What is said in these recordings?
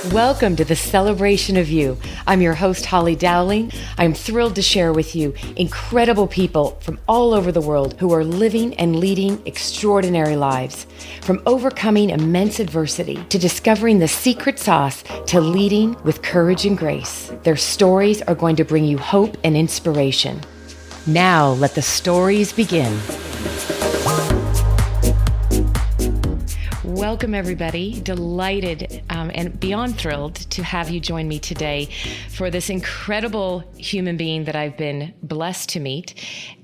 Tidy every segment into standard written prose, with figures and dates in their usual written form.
Welcome to the Celebration of You. I'm your host, Holly Dowling. I'm thrilled to share with you incredible people from all over the world who are living and leading extraordinary lives. From overcoming immense adversity to discovering the secret sauce to leading with courage and grace. Their stories are going to bring you hope and inspiration. Now, let the stories begin. Welcome, everybody. Delighted and beyond thrilled to have you join me today for this incredible human being that I've been blessed to meet.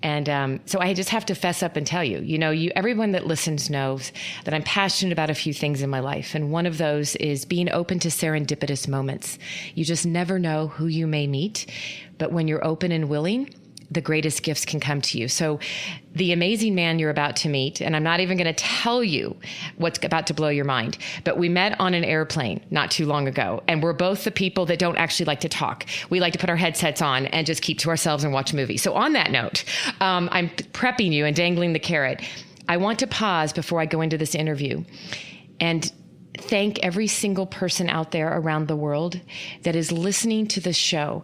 And so I just have to fess up and tell you, everyone that listens knows that I'm passionate about a few things in my life. And one of those is being open to serendipitous moments. You just never know who you may meet, but when you're open and willing, the greatest gifts can come to you. So the amazing man you're about to meet, and I'm not even going to tell you what's about to blow your mind, but we met on an airplane not too long ago. And we're both the people that don't actually like to talk. We like to put our headsets on and just keep to ourselves and watch movies. So on that note, I'm prepping you and dangling the carrot. I want to pause before I go into this interview and thank every single person out there around the world that is listening to this show.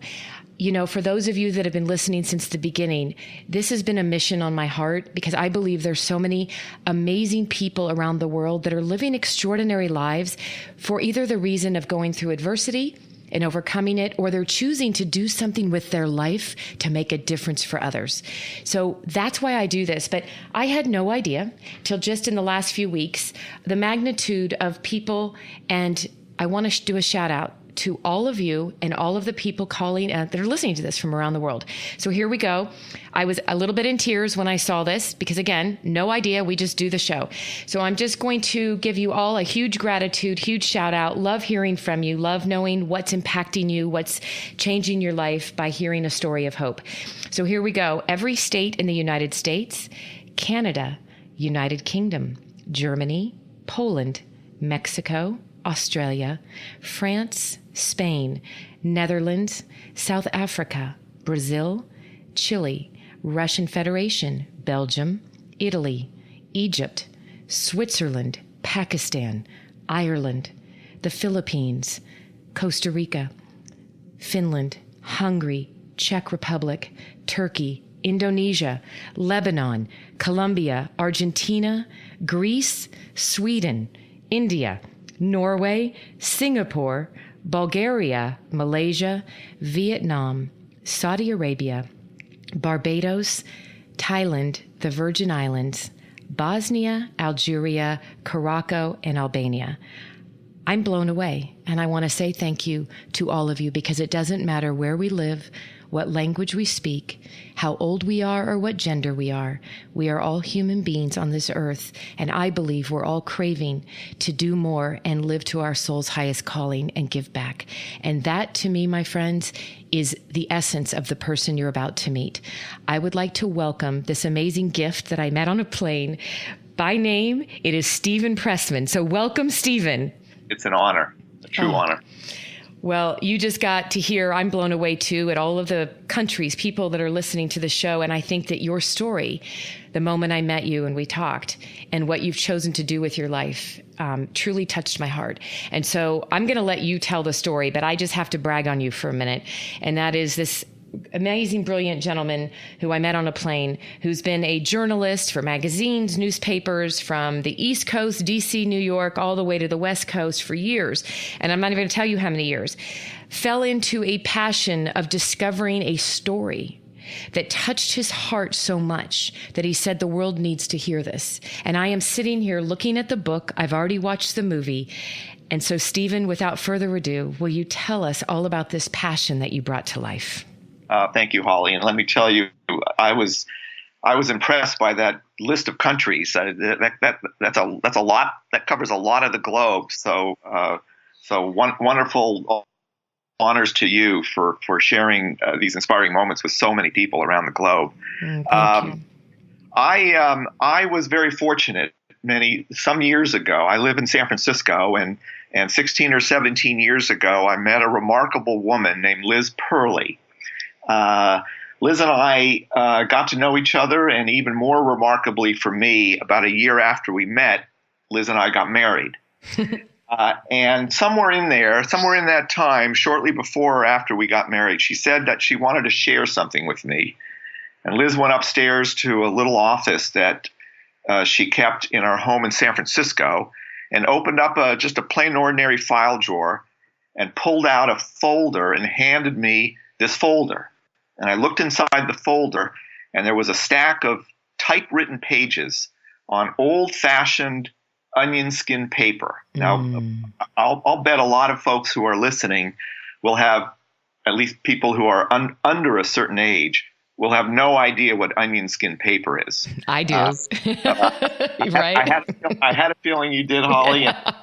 For those of you that have been listening since the beginning, this has been a mission on my heart because I believe there's so many amazing people around the world that are living extraordinary lives for either the reason of going through adversity and overcoming it, or they're choosing to do something with their life to make a difference for others. So that's why I do this. But I had no idea till just in the last few weeks, the magnitude of people, and I want to do a shout out to all of you and all of the people calling that are listening to this from around the world. So here we go. I was a little bit in tears when I saw this because, again, no idea. We just do the show. So I'm just going to give you all a huge gratitude, huge shout out. Love hearing from you. Love knowing what's impacting you, what's changing your life by hearing a story of hope. So here we go. Every state in the United States, Canada, United Kingdom, Germany, Poland, Mexico, Australia, France, Spain, Netherlands, South Africa, Brazil, Chile, Russian Federation, Belgium, Italy, Egypt, Switzerland, Pakistan, Ireland, the Philippines, Costa Rica, Finland, Hungary, Czech Republic, Turkey, Indonesia, Lebanon, Colombia, Argentina, Greece, Sweden, India, Norway, Singapore, Bulgaria, Malaysia, Vietnam, Saudi Arabia, Barbados, Thailand, the Virgin Islands, Bosnia, Algeria, Morocco, and Albania. I'm blown away, and I want to say thank you to all of you because it doesn't matter where we live, what language we speak, how old we are, or what gender we are. We are all human beings on this earth, and I believe we're all craving to do more and live to our soul's highest calling and give back. And that, to me, my friends, is the essence of the person you're about to meet. I would like to welcome this amazing gift that I met on a plane. By name, it is Stephen Pressman. So welcome, Stephen. It's an honor, a true honor. Well, you just got to hear, I'm blown away too, at all of the countries, people that are listening to the show. And I think that your story, the moment I met you and we talked, and what you've chosen to do with your life, truly touched my heart. And so I'm going to let you tell the story, but I just have to brag on you for a minute. And that is this amazing, brilliant gentleman who I met on a plane, who's been a journalist for magazines, newspapers, from the East Coast, DC, New York, all the way to the West Coast for years. And I'm not even going to tell you how many years. Fell into a passion of discovering a story that touched his heart so much that he said the world needs to hear this. And I am sitting here looking at the book. I've already watched the movie. And so, Stephen, without further ado, will you tell us all about this passion that you brought to life? Thank you, Holly. And let me tell you, I was impressed by that list of countries. That's a lot. That covers a lot of the globe. So wonderful honors to you for sharing these inspiring moments with so many people around the globe. Thank you. I was very fortunate. Some years ago, I live in San Francisco, and 16 or 17 years ago, I met a remarkable woman named Liz Purley. Liz and I got to know each other, and even more remarkably for me, about a year after we met, Liz and I got married. And somewhere in that time, shortly before or after we got married, she said that she wanted to share something with me. And Liz went upstairs to a little office that she kept in our home in San Francisco and opened up just a plain ordinary file drawer and pulled out a folder and handed me this folder. And I looked inside the folder, and there was a stack of typewritten pages on old-fashioned onion skin paper. Now, I'll bet a lot of folks who are listening will have, at least people who are under a certain age, will have no idea what onion skin paper is. I do. Right? I had a feeling you did, Holly. Yeah.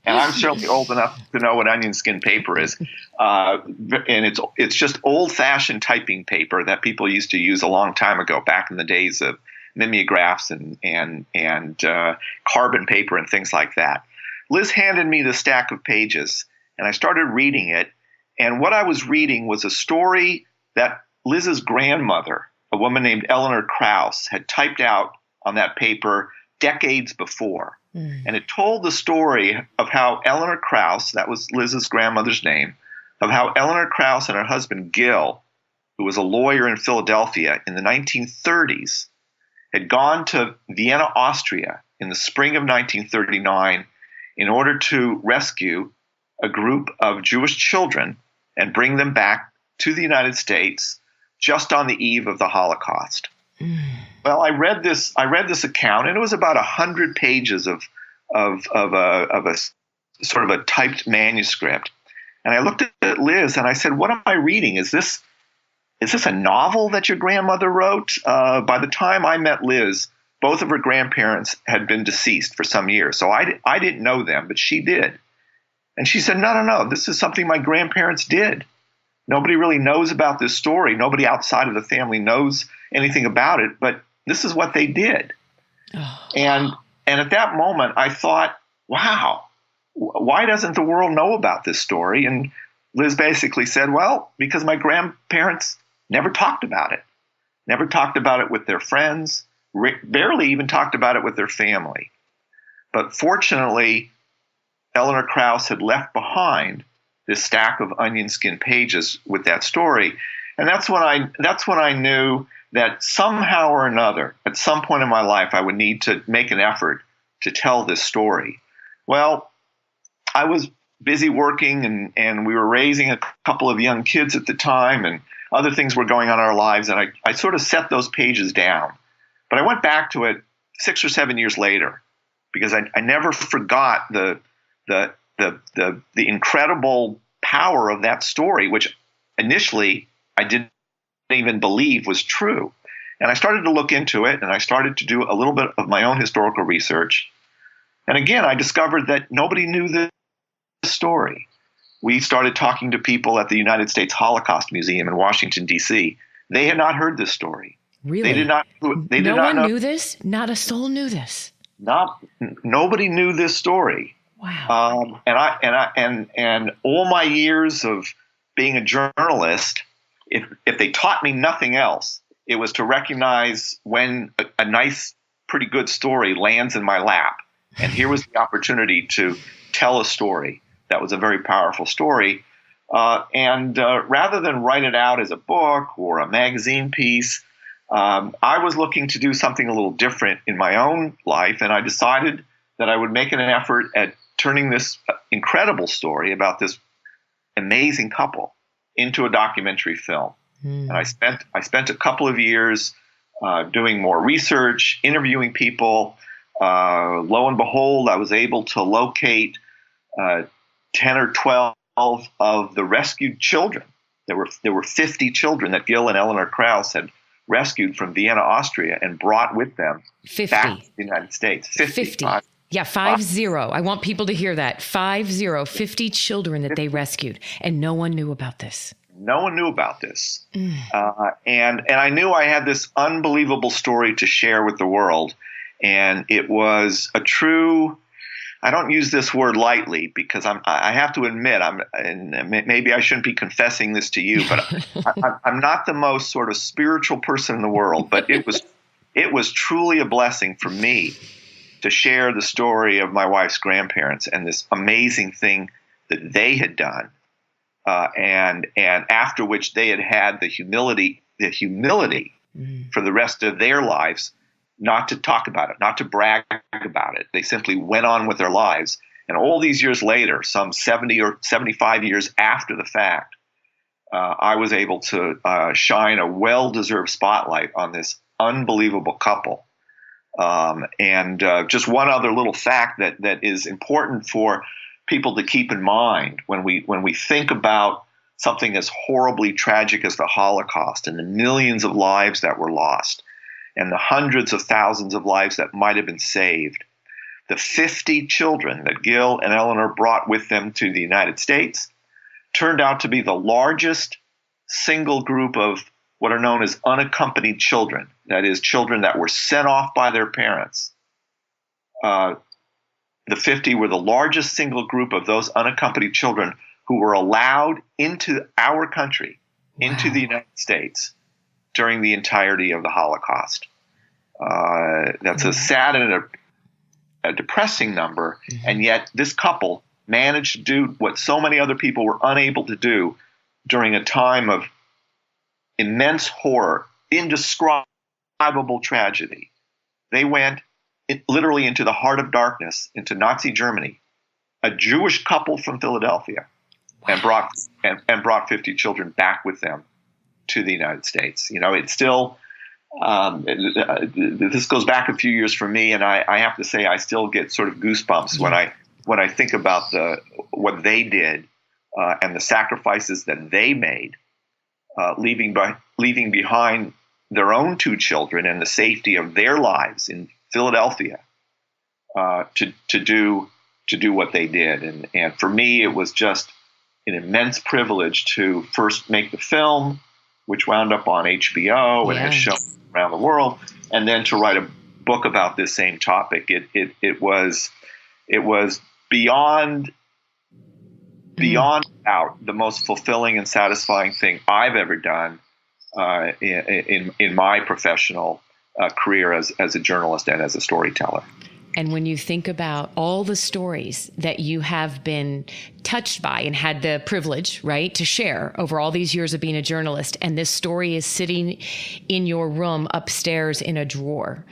And I'm certainly old enough to know what onion skin paper is. And it's just old-fashioned typing paper that people used to use a long time ago, back in the days of mimeographs and carbon paper and things like that. Liz handed me the stack of pages, and I started reading it. And what I was reading was a story that Liz's grandmother, a woman named Eleanor Krauss, had typed out on that paper decades before. And it told the story of how Eleanor Krauss, that was Liz's grandmother's name, of how Eleanor Krauss and her husband Gil, who was a lawyer in Philadelphia in the 1930s, had gone to Vienna, Austria in the spring of 1939 in order to rescue a group of Jewish children and bring them back to the United States just on the eve of the Holocaust. Well, I read this account, and it was about 100 pages of a sort of a typed manuscript. And I looked at Liz and I said, "What am I reading? Is this a novel that your grandmother wrote?" By the time I met Liz, both of her grandparents had been deceased for some years, so I didn't know them, but she did. And she said, "No, this is something my grandparents did. Nobody really knows about this story. Nobody outside of the family knows anything about it, but this is what they did." And at that moment, I thought, wow, why doesn't the world know about this story? And Liz basically said, well, because my grandparents never talked about it. Never talked about it with their friends, barely even talked about it with their family. But fortunately, Eleanor Krauss had left behind this stack of onion skin pages with that story. And that's when I knew that somehow or another, at some point in my life, I would need to make an effort to tell this story. Well, I was busy working, and we were raising a couple of young kids at the time, and other things were going on in our lives, and I sort of set those pages down. But I went back to it 6 or 7 years later, because I never forgot the incredible power of that story, which initially I didn't even believe was true. And I started to look into it, and I started to do a little bit of my own historical research. And again, I discovered that nobody knew this story. We started talking to people at the United States Holocaust Museum in Washington, D.C. They had not heard this story. Really? They did not. No one knew this? Not a soul knew this. Nobody knew this story. Wow. And all my years of being a journalist, if they taught me nothing else, it was to recognize when a nice, pretty good story lands in my lap. And here was the opportunity to tell a story that was a very powerful story. And rather than write it out as a book or a magazine piece, I was looking to do something a little different in my own life. And I decided that I would make an effort at turning this incredible story about this amazing couple into a documentary film. And I spent a couple of years doing more research, interviewing people. Lo and behold, I was able to locate 10 or 12 of the rescued children. There were 50 children that Gil and Eleanor Krauss had rescued from Vienna, Austria, and brought with them 50. back to the United States. 50. Yeah, 50. I want people to hear that. 50 children that they rescued, and no one knew about this. No one knew about this. And I knew I had this unbelievable story to share with the world. And it was a true, I don't use this word lightly because I have to admit, and maybe I shouldn't be confessing this to you, but I'm not the most sort of spiritual person in the world, but it was truly a blessing for me to share the story of my wife's grandparents and this amazing thing that they had done, and after which they had the humility for the rest of their lives not to talk about it, not to brag about it. They simply went on with their lives. And all these years later, some 70 or 75 years after the fact, I was able to shine a well-deserved spotlight on this unbelievable couple. And just one other little fact that is important for people to keep in mind when we think about something as horribly tragic as the Holocaust and the millions of lives that were lost and the hundreds of thousands of lives that might have been saved. The 50 children that Gil and Eleanor brought with them to the United States turned out to be the largest single group of what are known as unaccompanied children. That is, children that were sent off by their parents. The 50 were the largest single group of those unaccompanied children who were allowed into our country, into the United States, during the entirety of the Holocaust. That's a sad and a depressing number, and yet this couple managed to do what so many other people were unable to do during a time of immense horror, indescribable tragedy. They went literally into the heart of darkness, into Nazi Germany, a Jewish couple from Philadelphia, and brought 50 children back with them to the United States. You know, it's still this goes back a few years for me, and I have to say I still get sort of goosebumps when I think about what they did and the sacrifices that they made, leaving behind their own two children and the safety of their lives in Philadelphia to do what they did. And for me, it was just an immense privilege to first make the film, which wound up on HBO and has shown around the world, and then to write a book about this same topic. It was beyond doubt the most fulfilling and satisfying thing I've ever done in my professional career as a journalist and as a storyteller. And when you think about all the stories that you have been touched by and had the privilege, right, to share over all these years of being a journalist, and this story is sitting in your room upstairs in a drawer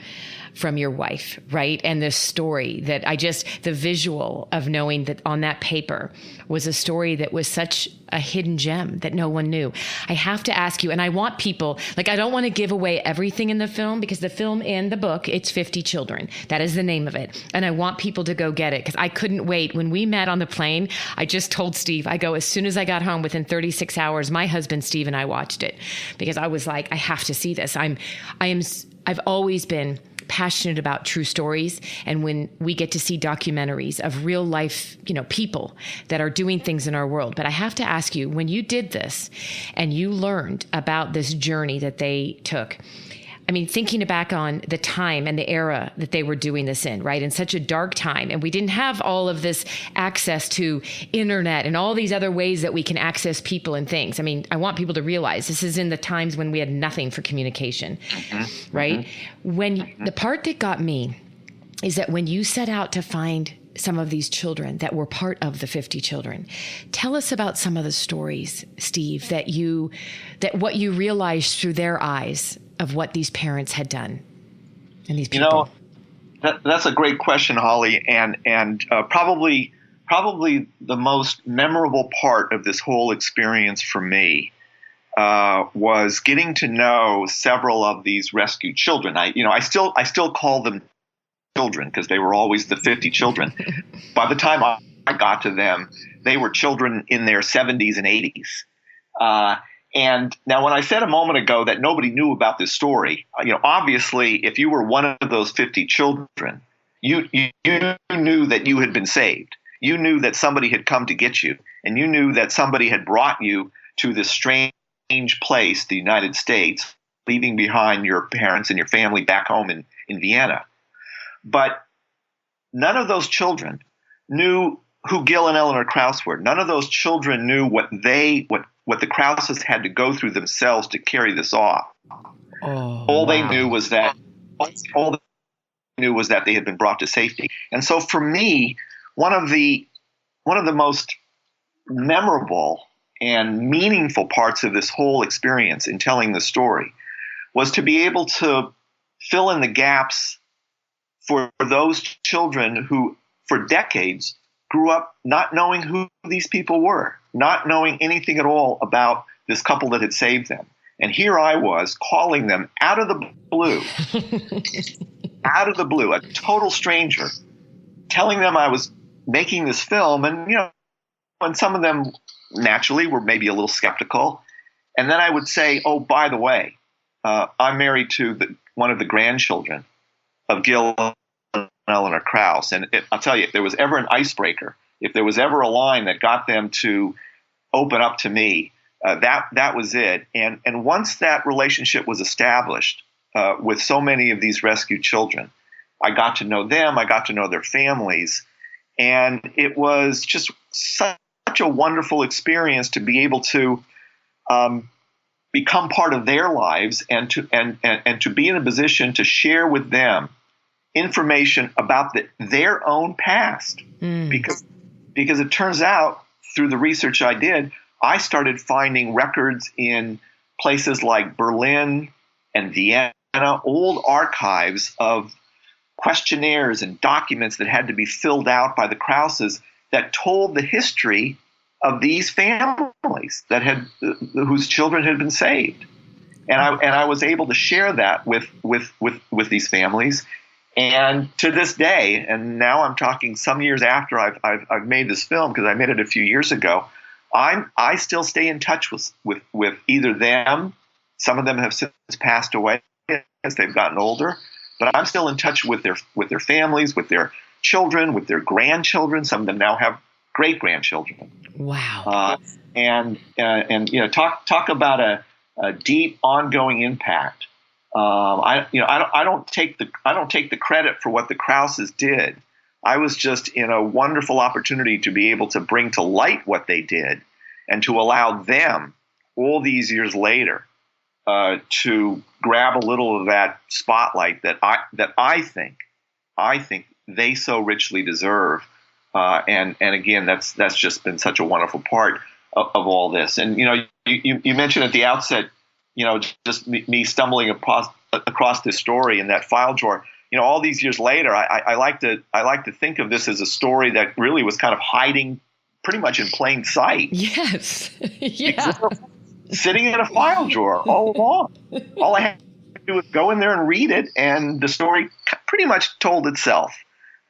from your wife, right? And this story that the visual of knowing that on that paper was a story that was such a hidden gem that no one knew. I have to ask you, and I want people, I don't want to give away everything in the film, because the film and the book, it's 50 Children. That is the name of it. And I want people to go get it, because I couldn't wait. When we met on the plane, I just told Steve, I go, as soon as I got home, within 36 hours, my husband, Steve, and I watched it, because I was like, I have to see this. I've always been passionate about true stories. And when we get to see documentaries of real life, people that are doing things in our world. But I have to ask you, when you did this and you learned about this journey that they took, thinking back on the time and the era that they were doing this in, right? In such a dark time. And we didn't have all of this access to internet and all these other ways that we can access people and things. I want people to realize this is in the times when we had nothing for communication, right? When the part that got me is that when you set out to find some of these children that were part of the 50 children, tell us about some of the stories, Steve, that what you realized through their eyes of what these parents had done and these people. That's a great question, Holly, and probably the most memorable part of this whole experience for me was getting to know several of these rescued children. I still call them children because they were always the 50 children. By the time I got to them, they were children in their 70s and 80s. And now, when I said a moment ago that nobody knew about this story, obviously, if you were one of those 50 children, you knew that you had been saved. You knew that somebody had come to get you, and you knew that somebody had brought you to this strange place, the United States, leaving behind your parents and your family back home in Vienna. But none of those children knew who Gil and Eleanor Krauss were. None of those children knew what the Krausses had to go through themselves to carry this off. All they knew was that knew was that they had been brought to safety. And so for me, one of the most memorable and meaningful parts of this whole experience in telling the story was to be able to fill in the gaps for those children who, for decades, grew up not knowing who these people were, not knowing anything at all about this couple that had saved them. And here I was calling them out of the blue, a total stranger, telling them I was making this film. And, and some of them naturally were maybe a little skeptical. And then I would say, oh, by the way, I'm married to one of the grandchildren of Gil and Eleanor Krauss. And I'll tell you, if there was ever an icebreaker, if there was ever a line that got them to open up to me, that was it. And once that relationship was established with so many of these rescued children, I got to know them, I got to know their families, and it was just such a wonderful experience to be able to become part of their lives and to be in a position to share with them information about their own past. Because it turns out, through the research I did, I started finding records in places like Berlin and Vienna, old archives of questionnaires and documents that had to be filled out by the Krausses that told the history of these families whose children had been saved. And I was able to share that with these families. And to this day, and now I'm talking some years after I've made this film, because I made it a few years ago, I still stay in touch with either them. Some of them have since passed away as they've gotten older, but I'm still in touch with their families, with their children, with their grandchildren. Some of them now have great grandchildren. Wow! And talk about a deep, ongoing impact. I don't take the credit for what the Krausses did. I was just in a wonderful opportunity to be able to bring to light what they did, and to allow them, all these years later, to grab a little of that spotlight that I think they so richly deserve. And again, that's just been such a wonderful part of all this. And you mentioned at the outset, just me stumbling across this story in that file drawer. All these years later, I like to think of this as a story that really was kind of hiding pretty much in plain sight. Yes. Yeah. Sitting in a file drawer all along. All I had to do was go in there and read it, and the story pretty much told itself.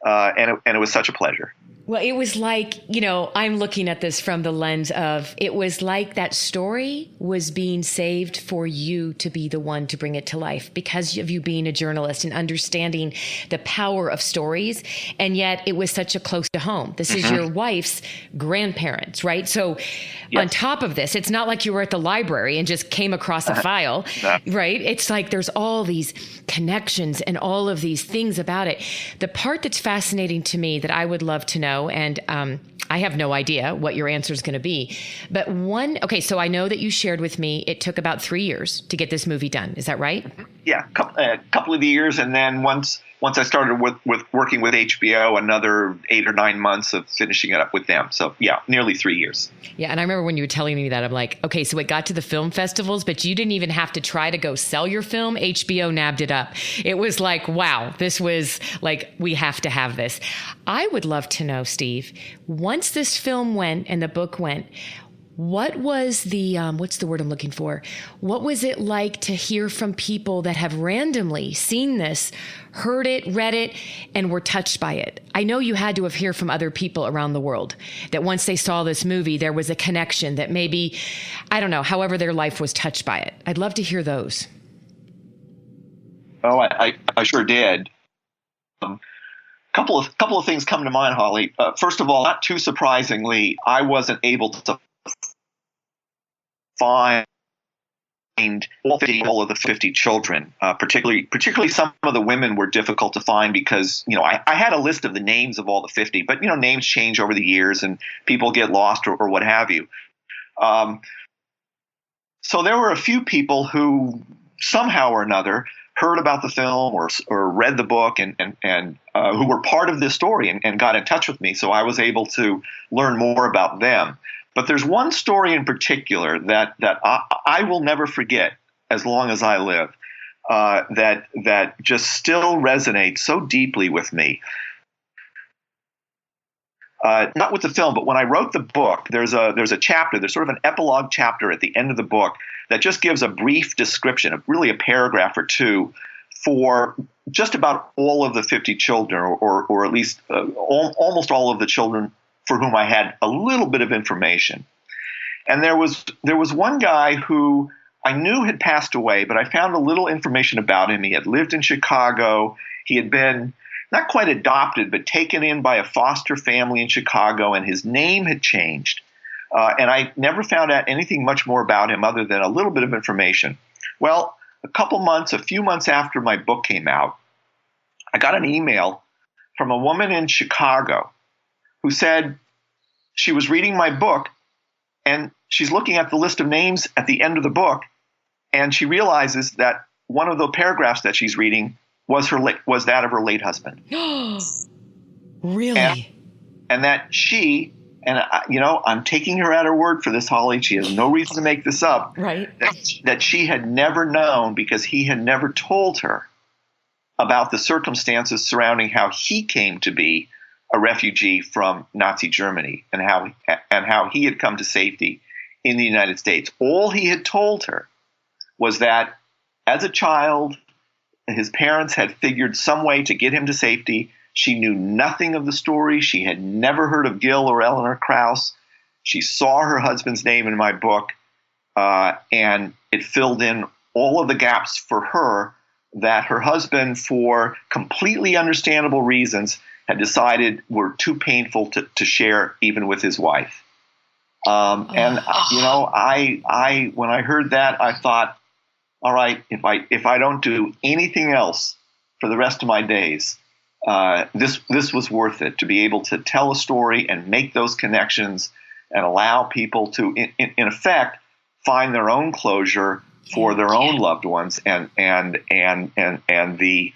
And it was such a pleasure. Well, it was like, I'm looking at this from the lens of, it was like that story was being saved for you to be the one to bring it to life because of you being a journalist and understanding the power of stories. And yet it was such a close to home. This is your wife's grandparents, right? So on top of this, it's not like you were at the library and just came across a file, right? It's like there's all these connections and all of these things about it. The part that's fascinating to me that I would love to know, and I have no idea what your answer is going to be. But so I know that you shared with me it took about 3 years to get this movie done. Is that right? Yeah, a couple of years. And then once I started with working with HBO, another 8 or 9 months of finishing it up with them. So yeah, nearly 3 years. Yeah, and I remember when you were telling me that, I'm like, okay, so it got to the film festivals, but you didn't even have to try to go sell your film. HBO nabbed it up. It was like, wow, this was like, we have to have this. I would love to know, Steve, once this film went and the book went, what was the, what's the word I'm looking for? What was it like to hear from people that have randomly seen this, heard it, read it, and were touched by it? I know you had to have heard from other people around the world that once they saw this movie, there was a connection that maybe, I don't know, however their life was touched by it. I'd love to hear those. Oh, I sure did. Couple of things come to mind, Holly. First of all, not too surprisingly, I wasn't able to find all of the 50 children. Particularly some of the women were difficult to find because I had a list of the names of all the 50, but names change over the years and people get lost or what have you. So there were a few people who somehow or another heard about the film or read the book and who were part of this story and got in touch with me. So I was able to learn more about them. But there's one story in particular that I will never forget as long as I live, that just still resonates so deeply with me. Not with the film, but when I wrote the book, there's a chapter, there's sort of an epilogue chapter at the end of the book that just gives a brief description, really a paragraph or two, for just about all of the 50 children, or at least almost all of the children for whom I had a little bit of information. And there was one guy who I knew had passed away, but I found a little information about him. He had lived in Chicago. He had been not quite adopted, but taken in by a foster family in Chicago, and his name had changed. And I never found out anything much more about him other than a little bit of information. Well, a few months after my book came out, I got an email from a woman in Chicago who said she was reading my book, and she's looking at the list of names at the end of the book, and she realizes that one of the paragraphs that she's reading was that of her late husband. Really? And that she, and I'm taking her at her word for this, Holly. She has no reason to make this up. Right. That she had never known, because he had never told her about the circumstances surrounding how he came to be a refugee from Nazi Germany, and how he had come to safety in the United States. All he had told her was that as a child, his parents had figured some way to get him to safety. She knew nothing of the story. She had never heard of Gil or Eleanor Krauss. She saw her husband's name in my book, and it filled in all of the gaps for her that her husband, for completely understandable reasons, had decided were too painful to share even with his wife. And I when I heard that, I thought, all right, if I don't do anything else for the rest of my days, this was worth it, to be able to tell a story and make those connections and allow people to, in effect, find their own closure for their own loved ones and the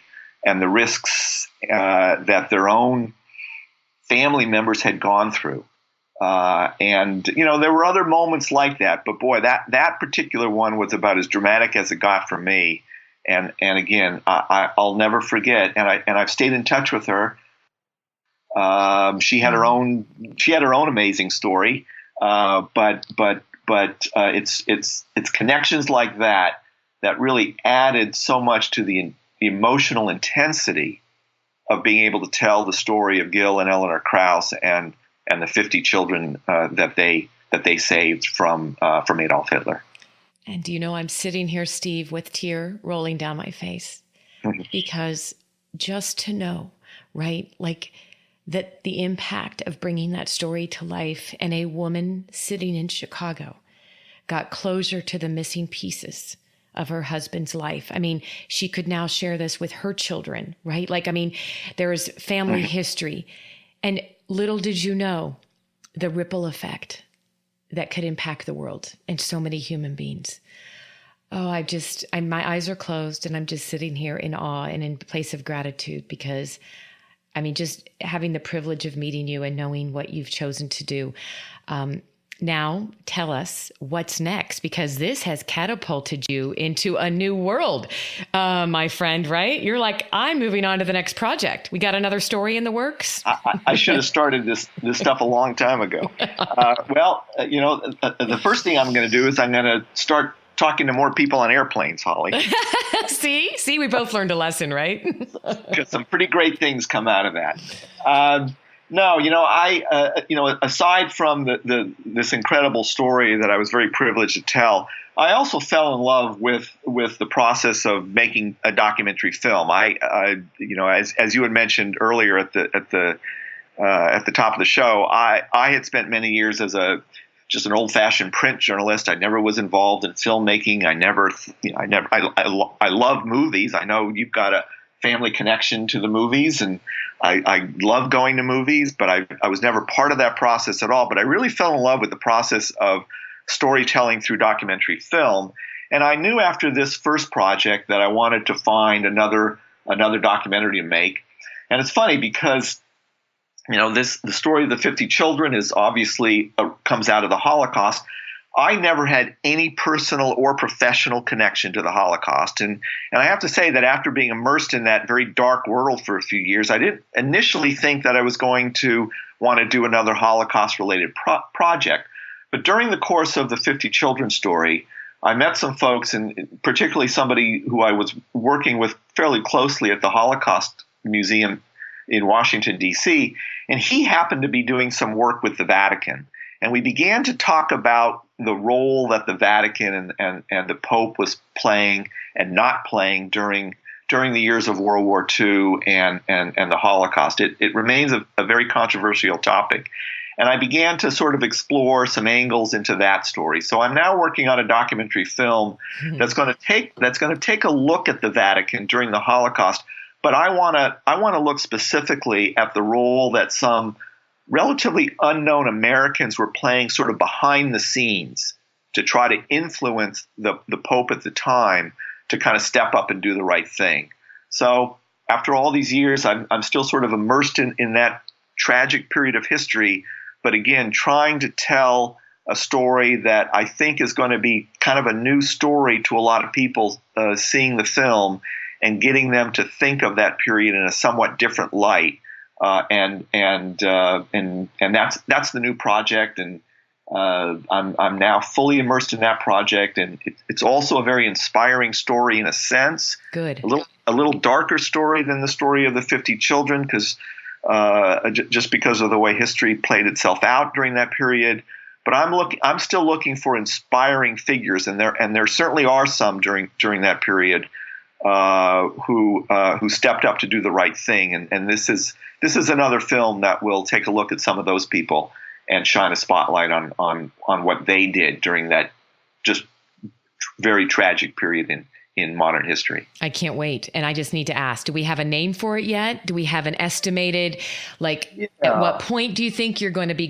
risks that their own family members had gone through. There were other moments like that, but boy, that particular one was about as dramatic as it got for me. And again, I'll never forget. And I've stayed in touch with her. She had her own amazing story. But it's connections like that really added so much to the emotional intensity of being able to tell the story of Gil and Eleanor Krauss and the 50 children that they saved from Adolf Hitler. And do you know, I'm sitting here, Steve, with tear rolling down my face, because just to know, right, like that the impact of bringing that story to life, and a woman sitting in Chicago got closure to the missing pieces of her husband's life. I mean, she could now share this with her children, right? Like, I mean, there's family history. And little did you know the ripple effect that could impact the world and so many human beings. Oh, my eyes are closed, and I'm just sitting here in awe and in place of gratitude, because I mean, just having the privilege of meeting you and knowing what you've chosen to do. Now tell us what's next, because this has catapulted you into a new world, my friend, right? You're like, I'm moving on to the next project. We got another story in the works? I should have started this stuff a long time ago. The first thing I'm going to do is I'm going to start talking to more people on airplanes, Holly. See, we both learned a lesson, right? Because some pretty great things come out of that. Aside from this incredible story that I was very privileged to tell, I also fell in love with the process of making a documentary film. As you had mentioned earlier at the top of the show, I had spent many years as just an old-fashioned print journalist. I never was involved in filmmaking. I love movies. I know you've got a family connection to the movies, and I love going to movies, but I was never part of that process at all. But I really fell in love with the process of storytelling through documentary film. And I knew after this first project that I wanted to find another documentary to make. And it's funny because the story of the 50 children is obviously comes out of the Holocaust. I never had any personal or professional connection to the Holocaust. And I have to say that after being immersed in that very dark world for a few years, I didn't initially think that I was going to want to do another Holocaust-related project. But during the course of the 50 children story, I met some folks, and particularly somebody who I was working with fairly closely at the Holocaust Museum in Washington, D.C., and he happened to be doing some work with the Vatican. And we began to talk about the role that the Vatican and the Pope was playing and not playing during the years of World War II and the Holocaust. It remains a very controversial topic. And I began to sort of explore some angles into that story. So I'm now working on a documentary film that's going to take a look at the Vatican during the Holocaust. But I want to look specifically at the role that some relatively unknown Americans were playing sort of behind the scenes to try to influence the Pope at the time to kind of step up and do the right thing. So after all these years, I'm still sort of immersed in that tragic period of history, but again, trying to tell a story that I think is going to be kind of a new story to a lot of people seeing the film and getting them to think of that period in a somewhat different light. And that's the new project, and I'm now fully immersed in that project, and it's also a very inspiring story in a sense. Good. A little darker story than the story of the 50 children, because just because of the way history played itself out during that period. But I'm still looking for inspiring figures, and there certainly are some during that period who stepped up to do the right thing, and this is another film that will take a look at some of those people and shine a spotlight on what they did during that just very tragic period in modern history. I can't wait. And I just need to ask, do we have a name for it yet? Do we have an estimated, at what point do you think you're going to be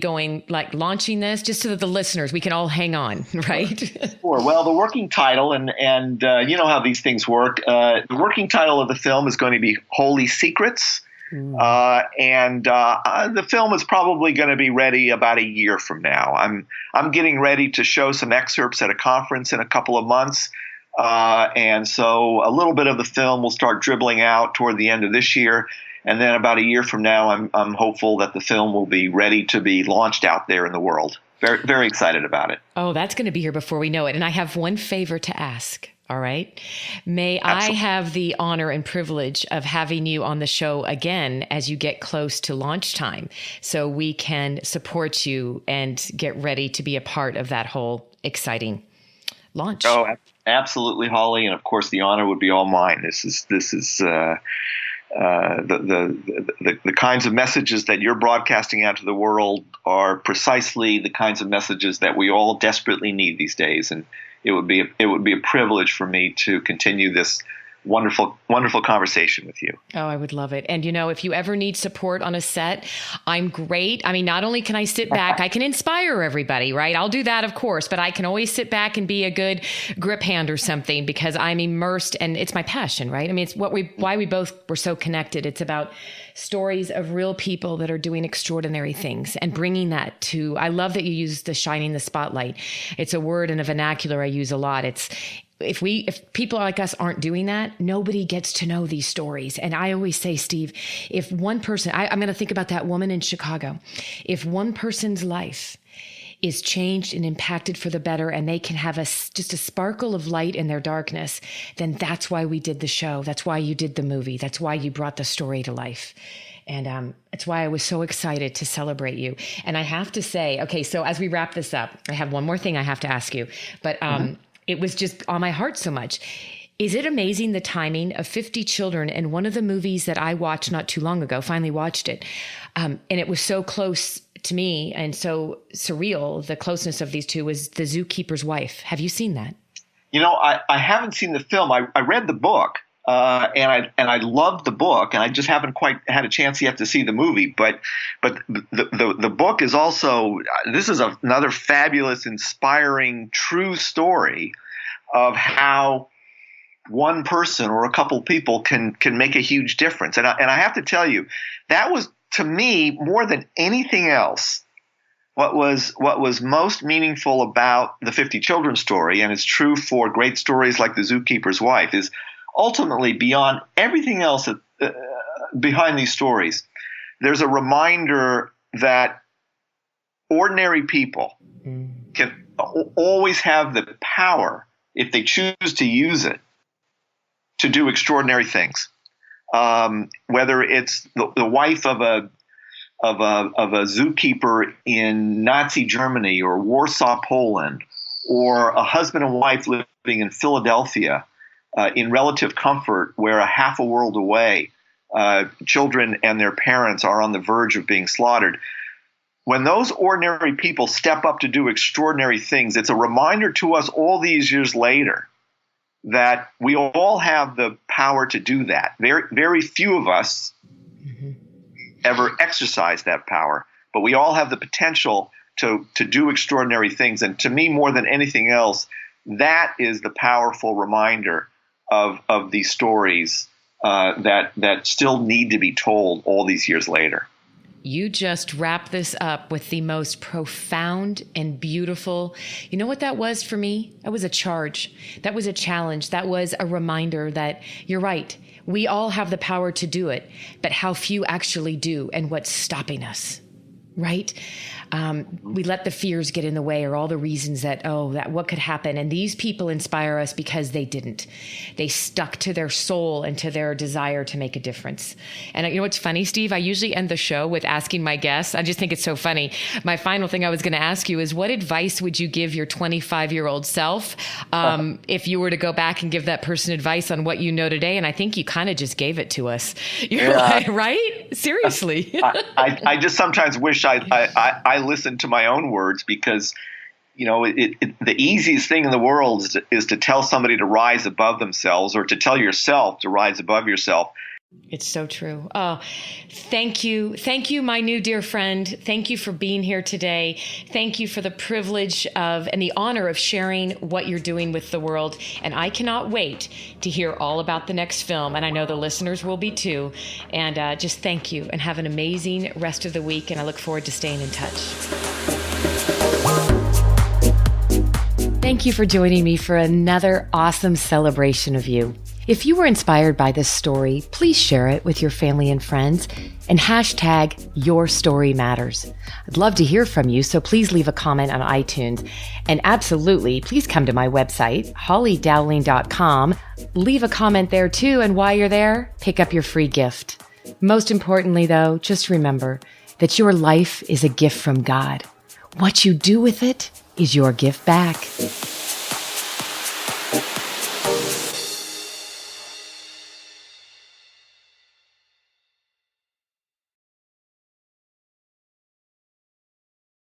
launching this, just so that the listeners, we can all hang on, right? Sure. Well, the working title, and you know how these things work. The working title of the film is going to be Holy Secrets. And the film is probably going to be ready about a year from now. I'm getting ready to show some excerpts at a conference in a couple of months. And so a little bit of the film will start dribbling out toward the end of this year. And then about a year from now, I'm hopeful that the film will be ready to be launched out there in the world. Very, very excited about it. Oh, that's going to be here before we know it. And I have one favor to ask. All right. May Absolutely. I have the honor and privilege of having you on the show again as you get close to launch time, so we can support you and get ready to be a part of that whole exciting launch. Oh, absolutely, Holly. And of course, the honor would be all mine. This is the kinds of messages that you're broadcasting out to the world are precisely the kinds of messages that we all desperately need these days. And it would be a privilege for me to continue this wonderful conversation with you. Oh, I would love it. And if you ever need support on a set, I'm great. I mean, not only can I sit back, I can inspire everybody, right? I'll do that, of course, but I can always sit back and be a good grip hand or something, because I'm immersed and it's my passion, right? I mean, it's why we both were so connected. It's about stories of real people that are doing extraordinary things and bringing that to, I love that you use the shining the spotlight. It's a word and a vernacular I use a lot. If people like us aren't doing that, nobody gets to know these stories. And I always say, Steve, if one person, I'm going to think about that woman in Chicago. If one person's life is changed and impacted for the better, and they can have just a sparkle of light in their darkness, then that's why we did the show. That's why you did the movie. That's why you brought the story to life. And it's why I was so excited to celebrate you. And I have to say, okay, so as we wrap this up, I have one more thing I have to ask you. But it was just on my heart so much. Is it amazing the timing of 50 Children and one of the movies that I watched not too long ago, finally watched it, and it was so close to me and so surreal, the closeness of these two, was The Zookeeper's Wife. Have you seen that? I haven't seen the film. I read the book, and I loved the book, and I just haven't quite had a chance yet to see the movie. But the book is also, this is another fabulous, inspiring, true story of how one person or a couple people can make a huge difference. And I have to tell you, that was, to me, more than anything else, what was most meaningful about the 50 Children story, and it's true for great stories like The Zookeeper's Wife, is ultimately beyond everything else behind these stories, there's a reminder that ordinary people can always have the power, if they choose to use it, to do extraordinary things. Whether it's the wife of a zookeeper in Nazi Germany or Warsaw, Poland, or a husband and wife living in Philadelphia in relative comfort, where a half a world away, children and their parents are on the verge of being slaughtered. When those ordinary people step up to do extraordinary things, it's a reminder to us all these years later that we all have the power to do that. Very, very few of us ever exercise that power, but we all have the potential to do extraordinary things. And to me, more than anything else, that is the powerful reminder of these stories that still need to be told all these years later. You just wrapped this up with the most profound and beautiful. You know what that was for me? That was a charge. That was a challenge. That was a reminder that you're right. We all have the power to do it, but how few actually do, and what's stopping us, right? We let the fears get in the way, or all the reasons that what could happen. And these people inspire us because they didn't. They stuck to their soul and to their desire to make a difference. And you know what's funny, Steve? I usually end the show with asking my guests. I just think it's so funny. My final thing I was going to ask you is, what advice would you give your 25-year-old self if you were to go back and give that person advice on what you know today? And I think you kind of just gave it to us. You're like, right? Seriously. I just sometimes wish I listened to my own words, because the easiest thing in the world is to tell somebody to rise above themselves, or to tell yourself to rise above yourself. It's so true. Oh, thank you. Thank you, my new dear friend. Thank you for being here today. Thank you for the privilege of and the honor of sharing what you're doing with the world. And I cannot wait to hear all about the next film. And I know the listeners will be too. And just thank you, and have an amazing rest of the week. And I look forward to staying in touch. Thank you for joining me for another awesome celebration of you. If you were inspired by this story, please share it with your family and friends, and hashtag Your Story Matters. I'd love to hear from you, so please leave a comment on iTunes. And absolutely, please come to my website, hollydowling.com. Leave a comment there too, and while you're there, pick up your free gift. Most importantly though, just remember that your life is a gift from God. What you do with it is your gift back.